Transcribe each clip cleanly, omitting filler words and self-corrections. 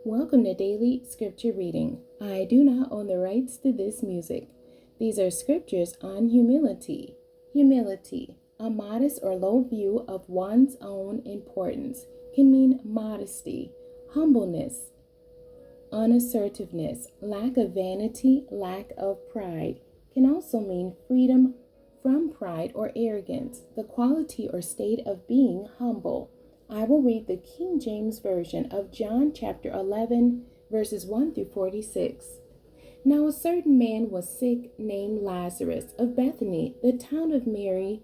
Welcome to Daily Scripture Reading. I do not own the rights to this music. These are scriptures on humility. Humility, a modest or low view of one's own importance, can mean modesty, humbleness, unassertiveness, lack of vanity, lack of pride. Can also mean freedom from pride or arrogance, the quality or state of being humble. I will read the King James Version of John chapter 11, verses 1 through 46. Now a certain man was sick named Lazarus of Bethany, the town of Mary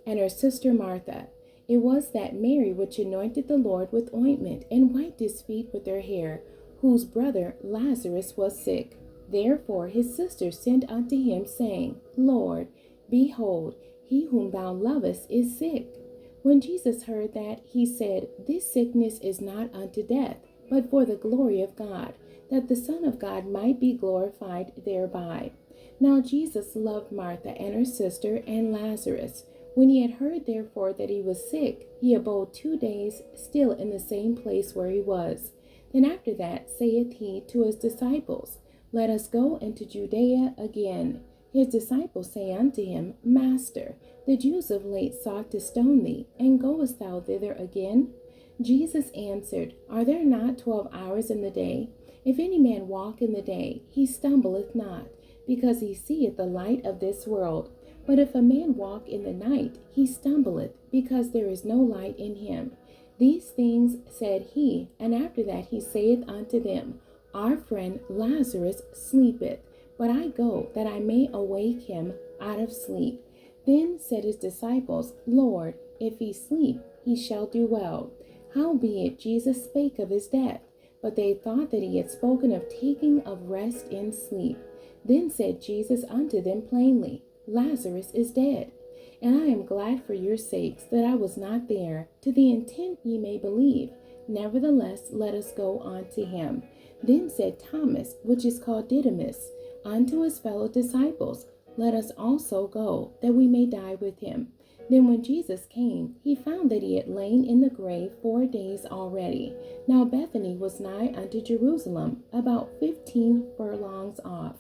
and her sister Martha. It was that Mary which anointed the Lord with ointment and wiped his feet with her hair, whose brother Lazarus was sick. Therefore his sister sent unto him, saying, Lord, behold, he whom thou lovest is sick. When Jesus heard that, he said, This sickness is not unto death, but for the glory of God, that the Son of God might be glorified thereby. Now Jesus loved Martha and her sister and Lazarus. When he had heard therefore that he was sick, he abode 2 days still in the same place where he was. Then after that saith he to his disciples, Let us go into Judea again. His disciples say unto him, Master, the Jews of late sought to stone thee, and goest thou thither again? Jesus answered, Are there not 12 hours in the day? If any man walk in the day, he stumbleth not, because he seeth the light of this world. But if a man walk in the night, he stumbleth, because there is no light in him. These things said he, and after that he saith unto them, Our friend Lazarus sleepeth, but I go that I may awake him out of sleep. Then said his disciples, Lord, if he sleep, he shall do well. Howbeit Jesus spake of his death, but they thought that he had spoken of taking of rest in sleep. Then said Jesus unto them plainly, Lazarus is dead, and I am glad for your sakes that I was not there, to the intent ye may believe. Nevertheless, let us go unto him. Then said Thomas, which is called Didymus, unto his fellow disciples, Let us also go, that we may die with him. Then when Jesus came, he found that he had lain in the grave 4 days already. Now Bethany was nigh unto Jerusalem, about 15 furlongs off.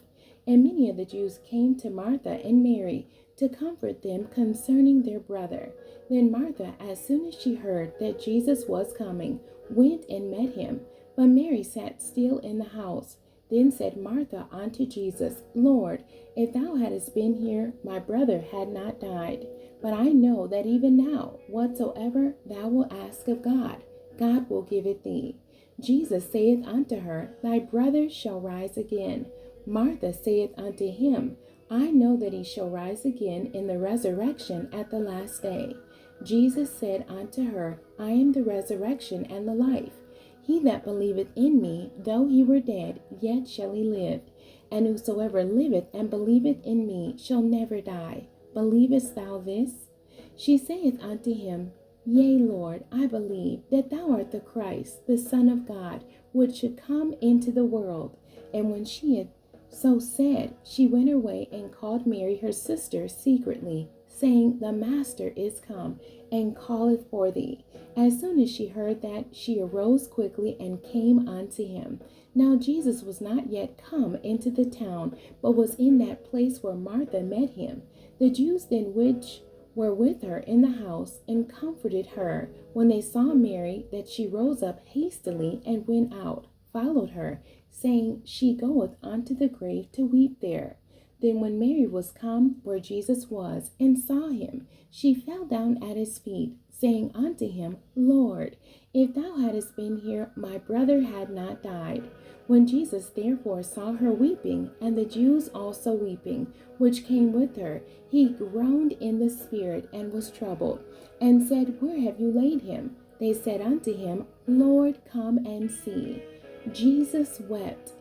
And many of the Jews came to Martha and Mary to comfort them concerning their brother. Then Martha, as soon as she heard that Jesus was coming, went and met him. But Mary sat still in the house. Then said Martha unto Jesus, Lord, if thou hadst been here, my brother had not died. But I know that even now, whatsoever thou wilt ask of God, God will give it thee. Jesus saith unto her, Thy brother shall rise again. Martha saith unto him, I know that he shall rise again in the resurrection at the last day. Jesus said unto her, I am the resurrection and the life. He that believeth in me, though he were dead, yet shall he live. And whosoever liveth and believeth in me shall never die. Believest thou this? She saith unto him, Yea, Lord, I believe that thou art the Christ, the Son of God, which should come into the world. And when she had so said, she went her way and called Mary her sister secretly, saying, The Master is come, and calleth for thee. As soon as she heard that, she arose quickly and came unto him. Now Jesus was not yet come into the town, but was in that place where Martha met him. The Jews then which were with her in the house and comforted her, when they saw Mary, that she rose up hastily and went out, followed her, saying, She goeth unto the grave to weep there. Then when Mary was come where Jesus was, and saw him, she fell down at his feet, saying unto him, Lord, if thou hadst been here, my brother had not died. When Jesus therefore saw her weeping, and the Jews also weeping, which came with her, he groaned in the spirit, and was troubled, and said, Where have you laid him? They said unto him, Lord, come and see. Jesus wept.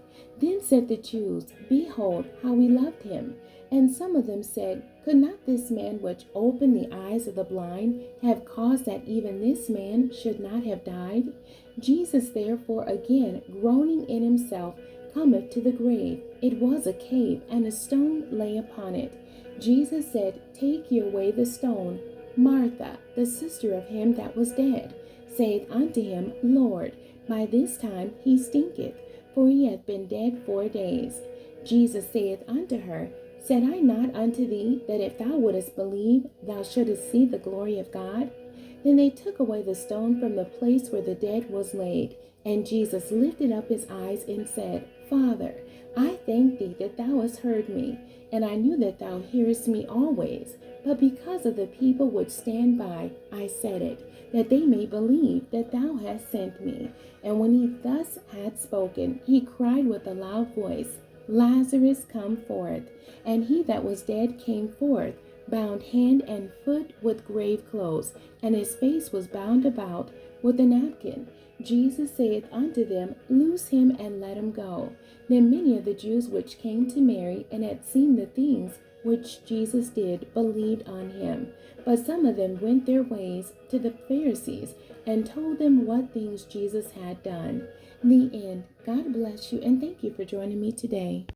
Then said the Jews, Behold, how he loved him. And some of them said, Could not this man which opened the eyes of the blind have caused that even this man should not have died? Jesus therefore again, groaning in himself, cometh to the grave. It was a cave, and a stone lay upon it. Jesus said, Take ye away the stone. Martha, the sister of him that was dead, saith unto him, Lord, By this time he stinketh, for he hath been dead 4 days. Jesus saith unto her, Said I not unto thee, that if thou wouldest believe, thou shouldest see the glory of God? Then they took away the stone from the place where the dead was laid. And Jesus lifted up his eyes and said, Father, I thank thee that thou hast heard me, and I knew that thou hearest me always. But because of the people which stand by, I said it, that they may believe that thou hast sent me. And when he thus had spoken, he cried with a loud voice, Lazarus, come forth. And he that was dead came forth, bound hand and foot with grave clothes, and his face was bound about with a napkin. Jesus saith unto them, Loose him and let him go. Then many of the Jews which came to Mary and had seen the things which Jesus did believed on him. But some of them went their ways to the Pharisees and told them what things Jesus had done. The end. God bless you, and thank you for joining me today.